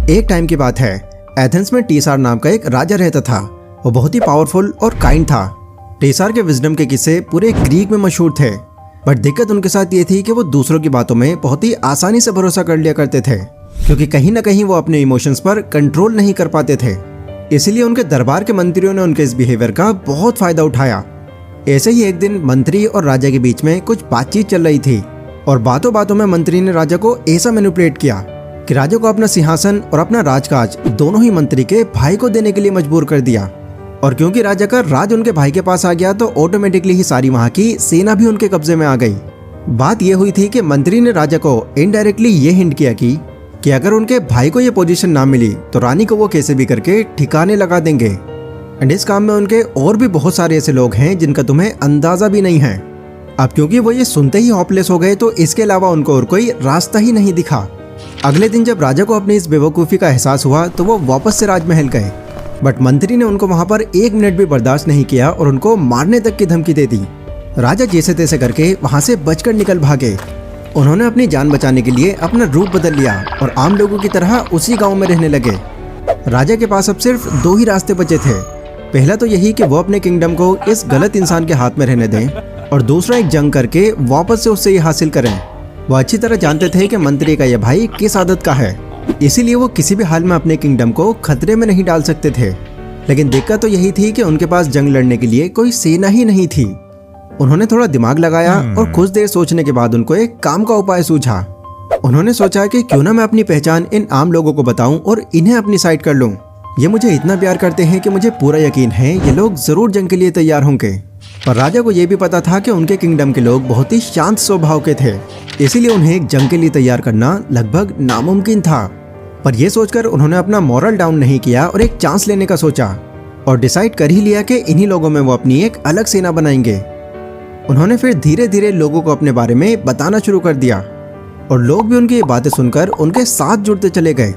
एक टाइम की बात है, एथेंस में टीसार नाम का एक राजा रहता था। वो बहुत ही पावरफुल और काइंड था। टीसार के विजडम के किस्से पूरे ग्रीक में मशहूर थे, बट दिक्कत उनके साथ ये थी कि वो दूसरों की बातों में बहुत ही आसानी से भरोसा कर लिया करते थे, क्योंकि कहीं ना कहीं वो अपने इमोशंस पर कंट्रोल नहीं कर पाते थे। इसीलिए उनके दरबार के मंत्रियों ने उनके इस बिहेवियर का बहुत फायदा उठाया। ऐसे ही एक दिन मंत्री और राजा के बीच में कुछ बातचीत चल रही थी और बातों बातों में मंत्री ने राजा को ऐसा मैनिपुलेट किया कि राजा को अपना सिंहासन और अपना राजकाज दोनों ही मंत्री के भाई को देने के लिए मजबूर कर दिया। और क्योंकि राजा का राज उनके भाई के पास आ गया तो ऑटोमेटिकली ही सारी वहां की सेना भी उनके कब्जे में आ गई। बात यह हुई थी कि मंत्री ने राजा को इनडायरेक्टली ये हिंट किया कि अगर उनके भाई को ये पोजीशन ना मिली तो रानी को वो कैसे भी करके ठिकाने लगा देंगे। एंड इस काम में उनके और भी बहुत सारे ऐसे लोग हैं जिनका तुम्हें अंदाजा भी नहीं है। अब क्योंकि वो ये सुनते ही हॉपलेस हो गए तो इसके अलावा उनको और कोई रास्ता ही नहीं दिखा। अगले दिन जब राजा को अपनी इस बेवकूफ़ी का एहसास हुआ तो वो वापस से राजमहल गए, बट मंत्री ने उनको वहां पर 1 मिनट भी बर्दाश्त नहीं किया और उनको मारने तक की धमकी दे दी। राजा जैसे तैसे करके वहां से बचकर निकल भागे। उन्होंने अपनी जान बचाने के लिए अपना रूप बदल लिया और आम लोगों की तरह उसी गांव में रहने लगे। राजा के पास अब सिर्फ 2 ही रास्ते बचे थे। पहला तो यही कि वो अपने किंगडम को इस गलत इंसान के हाथ में रहने दें, और दूसरा एक जंग करके वापस से उससे ये हासिल करें। वो अच्छी तरह जानते थे कि मंत्री का यह भाई किस आदत का है, इसीलिए वो किसी भी हाल में अपने किंगडम को खतरे में नहीं डाल सकते थे। लेकिन दिक्कत तो यही थी कि उनके पास जंग लड़ने के लिए कोई सेना ही नहीं थी। उन्होंने थोड़ा दिमाग लगाया और कुछ देर सोचने के बाद उनको एक काम का उपाय सूझा। उन्होंने सोचा कि क्यों ना मैं अपनी पहचान इन आम लोगों को बताऊं और इन्हें अपनी साइड कर लूं। ये मुझे इतना प्यार करते हैं कि मुझे पूरा यकीन है ये लोग जरूर जंग के लिए तैयार होंगे। पर राजा को यह भी पता था कि उनके किंगडम के लोग बहुत ही शांत स्वभाव के थे, इसीलिए उन्हें एक जंग के लिए तैयार करना लगभग नामुमकिन था। पर यह सोचकर उन्होंने अपना मोरल डाउन नहीं किया और एक चांस लेने का सोचा और डिसाइड कर ही लिया कि इन्हीं लोगों में वो अपनी एक अलग सेना बनाएंगे। उन्होंने फिर धीरे धीरे लोगों को अपने बारे में बताना शुरू कर दिया और लोग भी उनकी ये बातें सुनकर उनके साथ जुड़ते चले गए।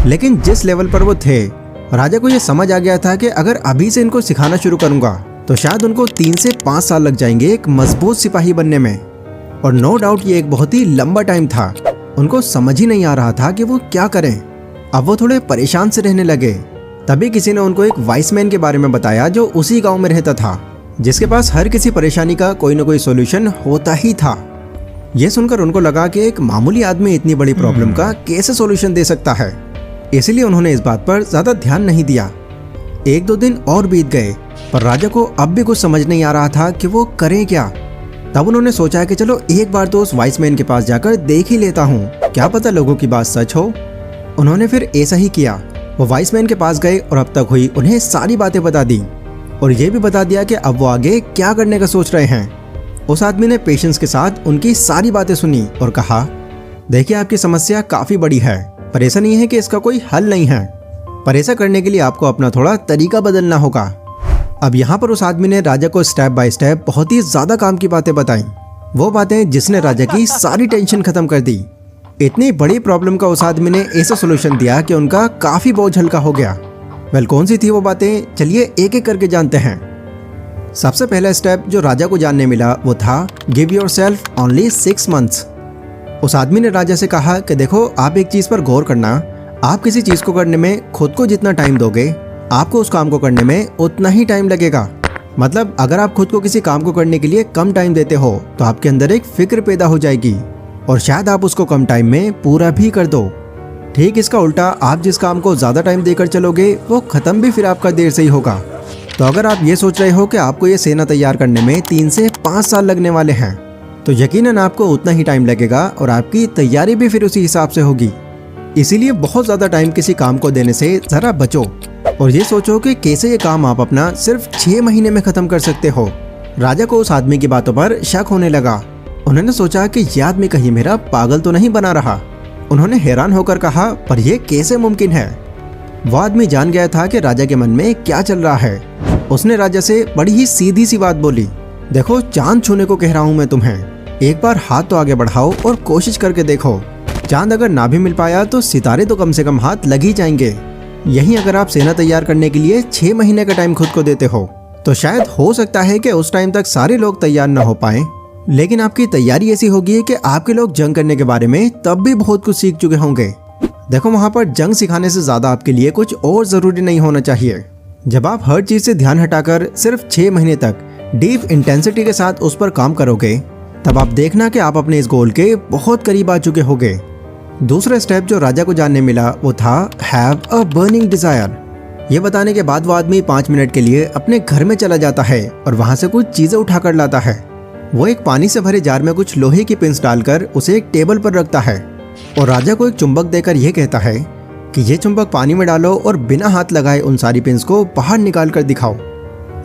लेकिन जिस लेवल पर वो थे, राजा को यह समझ आ गया था कि अगर अभी से इनको सिखाना शुरू करूंगा तो शायद उनको 3 से 5 साल लग जाएंगे एक मजबूत सिपाही बनने में। और नो डाउट ये एक बहुत ही लंबा टाइम था। उनको समझ ही नहीं आ रहा था कि वो क्या करें। अब वो थोड़े परेशान से रहने लगे। तभी किसी ने उनको एक वाइस मैन के बारे में बताया जो उसी गांव में रहता था, जिसके पास हर किसी परेशानी का कोई ना कोई सोल्यूशन होता ही था। ये सुनकर उनको लगा कि एक मामूली आदमी इतनी बड़ी प्रॉब्लम का कैसे सोल्यूशन दे सकता है। इसलिए उन्होंने इस बात पर ज्यादा ध्यान नहीं दिया। 1-2 दिन और बीत गए, पर राजा को अब भी कुछ समझ नहीं आ रहा था कि वो करें क्या। तब उन्होंने सोचा कि चलो एक बार तो उस वाइस मैन के पास जाकर देख ही लेता हूँ, क्या पता लोगों की बात सच हो। उन्होंने फिर ऐसा ही किया। वो वाइस मैन के पास गए और अब तक हुई उन्हें सारी बातें बता दी और ये भी बता दिया कि अब वो आगे क्या करने का सोच रहे हैं। उस आदमी ने पेशेंस के साथ उनकी सारी बातें सुनी और कहा, देखिए आपकी समस्या काफी बड़ी है, पर ऐसा नहीं है कि इसका कोई हल नहीं है, पर ऐसा करने के लिए आपको अपना थोड़ा तरीका बदलना होगा। अब यहाँ पर उस आदमी ने राजा को स्टेप बाय स्टेप बहुत ही ज्यादा काम की बातें बताई, वो बातें जिसने राजा की सारी टेंशन खत्म कर दी। इतनी बड़ी प्रॉब्लम का उस आदमी ने ऐसा सोल्यूशन दिया कि उनका काफी बोझ हल्का हो गया। वेल, कौन सी थी वो बातें, चलिए एक एक करके जानते हैं। सबसे पहला स्टेप जो राजा को जानने मिला वो था गिव योरसेल्फ ओनली 6 मंथ्स। उस आदमी ने राजा से कहा कि देखो, आप एक चीज पर गौर करना, आप किसी चीज को करने में खुद को जितना टाइम दोगे, आपको उस काम को करने में उतना ही टाइम लगेगा। मतलब अगर आप खुद को किसी काम को करने के लिए कम टाइम देते हो तो आपके अंदर एक फिक्र पैदा हो जाएगी और शायद आप उसको कम टाइम में पूरा भी कर दो। ठीक इसका उल्टा, आप जिस काम को ज्यादा टाइम देकर चलोगे वो खत्म भी फिर आपका देर से ही होगा। तो अगर आप ये सोच रहे हो कि आपको ये सेना तैयार करने में 3 से 5 साल लगने वाले हैं, तो यकीनन आपको उतना ही टाइम लगेगा और आपकी तैयारी भी फिर उसी हिसाब से होगी। इसीलिए बहुत ज्यादा टाइम किसी काम को देने से जरा बचो और ये सोचो कि कैसे ये काम आप अपना सिर्फ 6 महीने में खत्म कर सकते हो। राजा को उस आदमी की बातों पर शक होने लगा। उन्होंने सोचा कि यह आदमी कहीं मेरा पागल तो नहीं बना रहा। उन्होंने हैरान होकर कहा, पर यह कैसे मुमकिन है। वो आदमी जान गया था कि राजा के मन में क्या चल रहा है। उसने राजा से बड़ी ही सीधी सी बात बोली, देखो, चांद छूने को कह रहा हूं मैं तुम्हें, एक बार हाथ तो आगे बढ़ाओ और कोशिश करके देखो। चांद अगर ना भी मिल पाया तो सितारे तो कम से कम हाथ लग ही जाएंगे। यहीं अगर आप सेना तैयार करने के लिए 6 महीने का टाइम खुद को देते हो तो शायद हो सकता है कि उस टाइम तक सारे लोग तैयार ना हो पाए, लेकिन आपकी तैयारी ऐसी होगी कि आपके लोग जंग करने के बारे में तब भी बहुत कुछ सीख चुके होंगे। देखो, वहाँ पर जंग सिखाने से ज़्यादा आपके लिए कुछ और ज़रूरी नहीं होना चाहिए। जब आप हर चीज़ से ध्यान हटाकर सिर्फ 6 महीने तक डीप इंटेंसिटी के साथ उस पर काम करोगे, तब आप देखना कि आप अपने इस गोल के बहुत करीब आ चुके होगे। दूसरा स्टेप जो राजा को जानने मिला वो था हैव अ बर्निंग डिजायर। ये बताने के बाद वो आदमी 5 मिनट के लिए अपने घर में चला जाता है और वहाँ से कुछ चीज़ें उठाकर लाता है। वो एक पानी से भरे जार में कुछ लोहे की पिंस डालकर उसे एक टेबल पर रखता है और राजा को एक चुंबक देकर यह कहता है कि ये चुंबक पानी में डालो और बिना हाथ लगाए उन सारी पिंस को बाहर निकाल कर दिखाओ।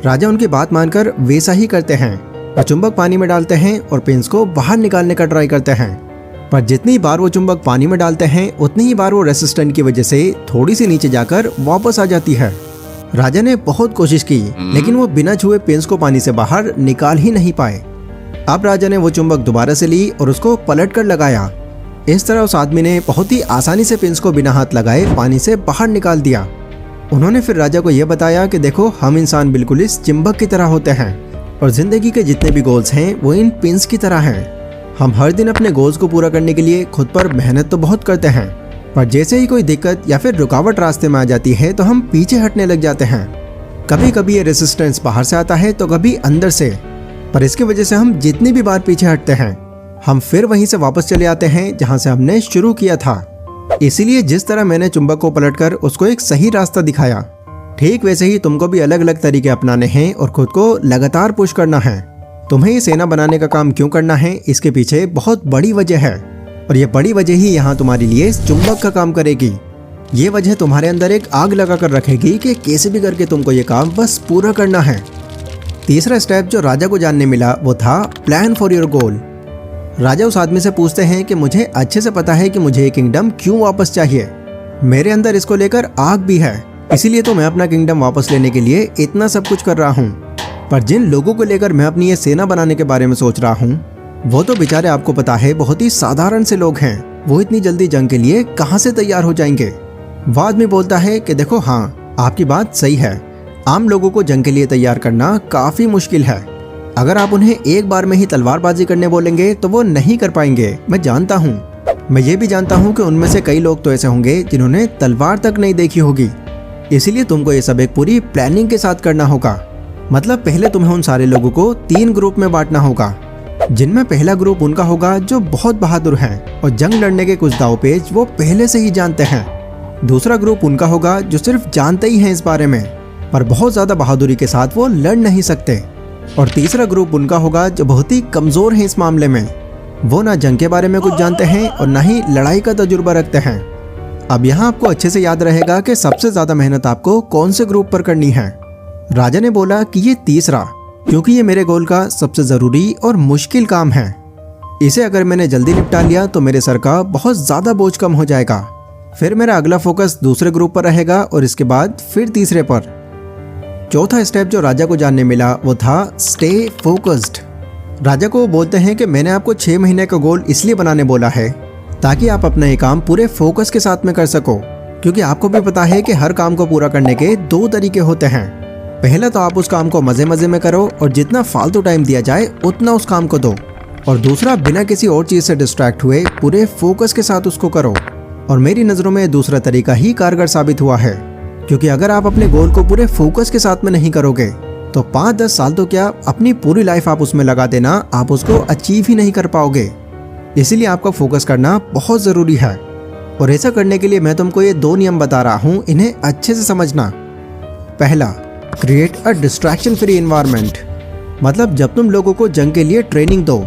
राजा उनकी बात मानकर वैसा ही करते हैं। वो चुंबक पानी में डालते हैं और पिंस को बाहर निकालने का ट्राई करते हैं, पर जितनी बार वो चुंबक पानी में डालते हैं उतनी ही बार वो रेसिस्टेंट की वजह से थोड़ी सी नीचे जाकर वापस आ जाती है। राजा ने बहुत कोशिश की लेकिन वो बिना छुए पिंस को पानी से बाहर निकाल ही नहीं पाए। अब राजा ने वो चुंबक दोबारा से ली और उसको पलट कर लगाया। इस तरह उस आदमी ने बहुत ही आसानी से पिंस को बिना हाथ लगाए पानी से बाहर निकाल दिया। उन्होंने फिर राजा को यह बताया कि देखो, हम इंसान बिल्कुल इस चुंबक की तरह होते हैं और जिंदगी के जितने भी गोल्स हैं वो इन पिंस की तरह हैं। हम हर दिन अपने गोल्स को पूरा करने के लिए खुद पर मेहनत तो बहुत करते हैं, पर जैसे ही कोई दिक्कत या फिर रुकावट रास्ते में आ जाती है तो हम पीछे हटने लग जाते हैं। कभी कभी ये रेसिस्टेंस बाहर से आता है तो कभी अंदर से, पर इसकी वजह से हम जितनी भी बार पीछे हटते हैं हम फिर वहीं से वापस चले आते हैं जहां से हमने शुरू किया था। इसीलिए जिस तरह मैंने चुंबक को पलटकर उसको एक सही रास्ता दिखाया, ठीक वैसे ही तुमको भी अलग अलग तरीके अपनाने हैं और खुद को लगातार पुश करना है। तुम्हें ये सेना बनाने का काम क्यों करना है, इसके पीछे बहुत बड़ी वजह है और ये बड़ी वजह ही यहाँ तुम्हारे लिए चुंबक का काम करेगी। ये वजह तुम्हारे अंदर एक आग लगा कर रखेगी कि कैसे भी करके तुमको ये काम बस पूरा करना है। तीसरा स्टेप जो राजा को जानने मिला वो था प्लान फॉर योर गोल। राजा उस आदमी से पूछते हैं कि मुझे अच्छे से पता है कि मुझे ये किंगडम क्यों वापस चाहिए, मेरे अंदर इसको लेकर आग भी है, इसीलिए तो मैं अपना किंगडम वापस लेने के लिए इतना सब कुछ कर रहा हूँ। पर जिन लोगों को लेकर मैं अपनी ये सेना बनाने के बारे में सोच रहा हूँ वो तो बेचारे, आपको पता है, बहुत ही साधारण से लोग हैं। वो इतनी जल्दी जंग के लिए कहाँ से तैयार हो जाएंगे। वो आदमी बोलता है कि देखो, हाँ आपकी बात सही है, आम लोगों को जंग के लिए तैयार करना काफी मुश्किल है। अगर आप उन्हें एक बार में ही तलवारबाजी करने बोलेंगे तो वो नहीं कर पाएंगे। मैं जानता हूँ, मैं ये भी जानता हूँ कि उनमें से कई लोग तो ऐसे होंगे जिन्होंने तलवार तक नहीं देखी होगी। इसीलिए तुमको ये सब एक पूरी प्लानिंग के साथ करना होगा। मतलब पहले तुम्हें उन सारे लोगों को 3 ग्रुप में बांटना होगा, जिनमें पहला ग्रुप उनका होगा जो बहुत बहादुर हैं और जंग लड़ने के कुछ दाव पेच वो पहले से ही जानते हैं। दूसरा ग्रुप उनका होगा जो सिर्फ जानते ही हैं इस बारे में, पर बहुत ज्यादा बहादुरी के साथ वो लड़ नहीं सकते। और तीसरा ग्रुप उनका होगा जो बहुत ही कमजोर है इस मामले में, वो ना जंग के बारे में कुछ जानते हैं और ना ही लड़ाई का तजुर्बा रखते हैं। अब यहाँ आपको अच्छे से याद रहेगा कि सबसे ज्यादा मेहनत आपको कौन से ग्रुप पर करनी है। राजा ने बोला कि ये तीसरा, क्योंकि ये मेरे गोल का सबसे जरूरी और मुश्किल काम है। इसे अगर मैंने जल्दी निपटा लिया तो मेरे सर का बहुत ज्यादा बोझ कम हो जाएगा। फिर मेरा अगला फोकस दूसरे ग्रुप पर रहेगा और इसके बाद फिर तीसरे पर। चौथा स्टेप जो राजा को जानने मिला वो था स्टे फोकस्ड। राजा को बोलते हैं कि मैंने आपको 6 महीने का गोल इसलिए बनाने बोला है ताकि आप अपना ये काम पूरे फोकस के साथ में कर सको, क्योंकि आपको भी पता है कि हर काम को पूरा करने के 2 तरीके होते हैं। पहला तो आप उस काम को मजे मजे में करो और जितना फालतू टाइम दिया जाए उतना उस काम को दो, और दूसरा बिना किसी और चीज से डिस्ट्रैक्ट हुए पूरे फोकस के साथ उसको करो। और मेरी नजरों में दूसरा तरीका ही कारगर साबित हुआ है, क्योंकि अगर आप अपने गोल को पूरे फोकस के साथ में नहीं करोगे तो 5-10 साल तो क्या, अपनी पूरी लाइफ आप उसमें लगा देना, आप उसको अचीव ही नहीं कर पाओगे। इसीलिए आपका फोकस करना बहुत जरूरी है। और ऐसा करने के लिए मैं तुमको ये 2 नियम बता रहा हूँ, इन्हें अच्छे से समझना। पहला, create a distraction free environment. मतलब जब तुम लोगों को जंग के लिए ट्रेनिंग दो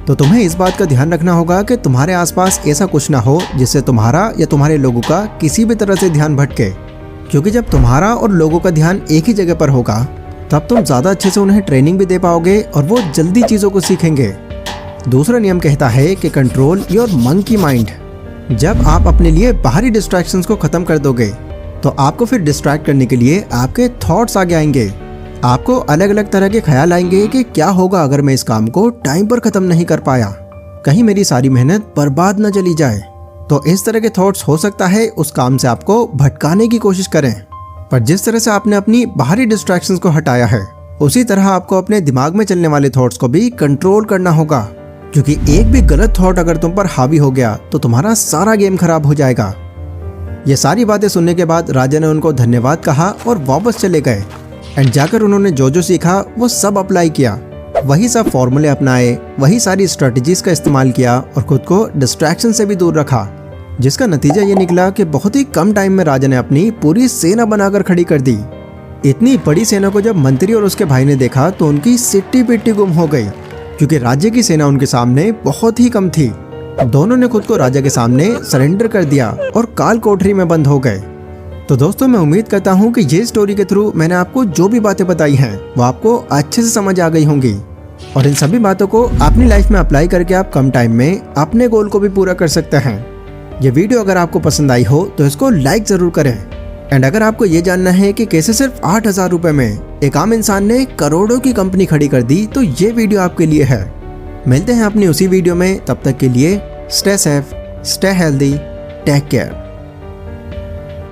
तो तुम्हें इस बात का ध्यान रखना होगा कि तुम्हारे आसपास ऐसा कुछ ना हो जिससे तुम्हारा या तुम्हारे लोगों का किसी भी तरह से ध्यान भटके, क्योंकि जब तुम्हारा और लोगों का ध्यान एक ही जगह पर होगा तब तुम ज़्यादा अच्छे से उन्हें ट्रेनिंग भी दे पाओगे और वो जल्दी चीज़ों को सीखेंगे। दूसरा नियम कहता है कि कंट्रोल योर मंकी माइंड। जब आप अपने लिए बाहरी डिस्ट्रैक्शंस को ख़त्म कर दोगे तो आपको फिर डिस्ट्रैक्ट करने के लिए आपके थॉट्स आगे आएंगे। आपको अलग अलग तरह के ख्याल आएंगे कि क्या होगा अगर मैं इस काम को टाइम पर ख़त्म नहीं कर पाया, कहीं मेरी सारी मेहनत बर्बाद न चली जाए। तो इस तरह के थॉट्स हो सकता है उस काम से आपको भटकाने की कोशिश करें। पर जिस तरह से आपने अपनी बाहरी डिस्ट्रैक्शंस को हटाया है उसी तरह आपको अपने दिमाग में चलने वाले थॉट्स को भी कंट्रोल करना होगा, क्योंकि एक भी गलत थॉट अगर तुम पर हावी हो गया तो तुम्हारा सारा गेम खराब हो जाएगा। ये सारी बातें सुनने के बाद राजा ने उनको धन्यवाद कहा और वापस चले गए। एंड जाकर उन्होंने जो जो सीखा वो सब अप्लाई किया, वही सब फॉर्मूले अपनाए, वही सारी स्ट्रेटजीज का इस्तेमाल किया और खुद को डिस्ट्रैक्शन से भी दूर रखा, जिसका नतीजा ये निकला कि बहुत ही कम टाइम में राजा ने अपनी पूरी सेना बनाकर खड़ी कर दी। इतनी बड़ी सेना को जब मंत्री और उसके भाई ने देखा तो उनकी सिट्टी पिट्टी गुम हो गई, क्योंकि राज्य की सेना उनके सामने बहुत ही कम थी। दोनों ने खुद को राजा के सामने सरेंडर कर दिया और काल कोठरी में बंद हो गए। तो दोस्तों, मैं उम्मीद करता हूँ कि ये स्टोरी के थ्रू मैंने आपको जो भी बातें बताई हैं वो आपको अच्छे से समझ आ गई होंगी, और इन सभी बातों को अपनी लाइफ में अप्लाई करके आप कम टाइम में अपने गोल को भी पूरा कर सकते हैं। ये वीडियो अगर आपको पसंद आई हो तो इसको लाइक जरूर करें। एंड अगर आपको ये जानना है कि कैसे सिर्फ 8,000 रुपए में एक आम इंसान ने करोड़ों की कंपनी खड़ी कर दी, तो ये वीडियो आपके लिए है। मिलते हैं अपनी उसी वीडियो में, तब तक के लिए stay safe, stay healthy, take care.